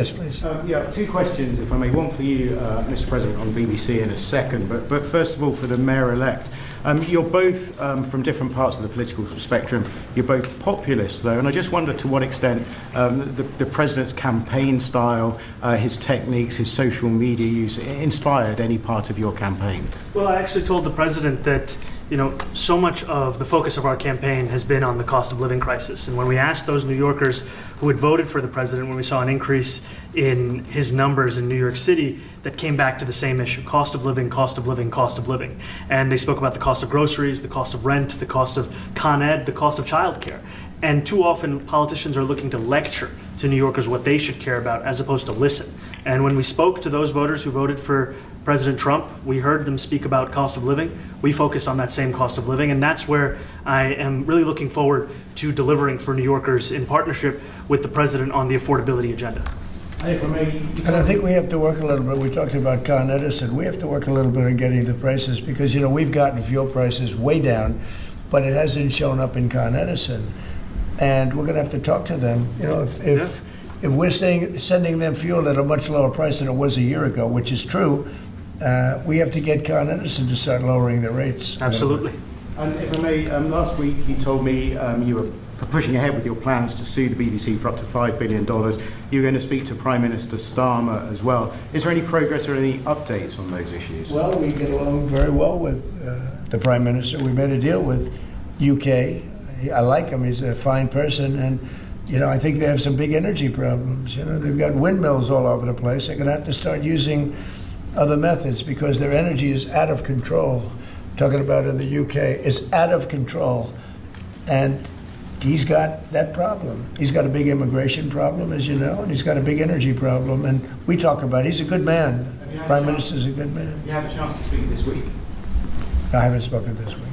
Yes, please. Yeah, two questions, if I may. One for you, Mr. President, on BBC in a second. But first of all, for the Mayor-elect. You're both from different parts of the political spectrum. You're both populists, though, and I just wonder to what extent the President's campaign style, his techniques, his social media use inspired any part of your campaign. Well, I actually told the President that so much of the focus of our campaign has been on the cost of living crisis. And when we asked those New Yorkers who had voted for the president, when we saw an increase in his numbers in New York City, that came back to the same issue: cost of living, cost of living, cost of living. And they spoke about the cost of groceries, the cost of rent, the cost of Con Ed, the cost of childcare. And too often politicians are looking to lecture to New Yorkers what they should care about as opposed to listen. And when we spoke to those voters who voted for President Trump, we heard them speak about cost of living. We focused on that same cost of living, and that's where I am really looking forward to delivering for New Yorkers in partnership with the President on the affordability agenda. And I think we have to work a little bit. We talked about Con Edison. We have to work a little bit on getting the prices, because we've gotten fuel prices way down, but it hasn't shown up in Con Edison. And we're going to have to talk to them. If we're sending them fuel at a much lower price than it was a year ago, which is true, we have to get Con Edison to start lowering the rates. Absolutely. And if I may, last week you told me you were pushing ahead with your plans to sue the BBC for up to $5 billion. You're going to speak to Prime Minister Starmer as well. Is there any progress or any updates on those issues? Well, we get along very well with the Prime Minister. We made a deal with UK. I like him. He's a fine person. And, I think they have some big energy problems. They've got windmills all over the place. They're going to have to start using other methods because their energy is out of control. Talking about in the UK, it's out of control. And he's got that problem. He's got a big immigration problem, as you know, and he's got a big energy problem. And we talk about it. He's a good man. Prime Minister's a good man. You have a chance to speak this week? I haven't spoken this week.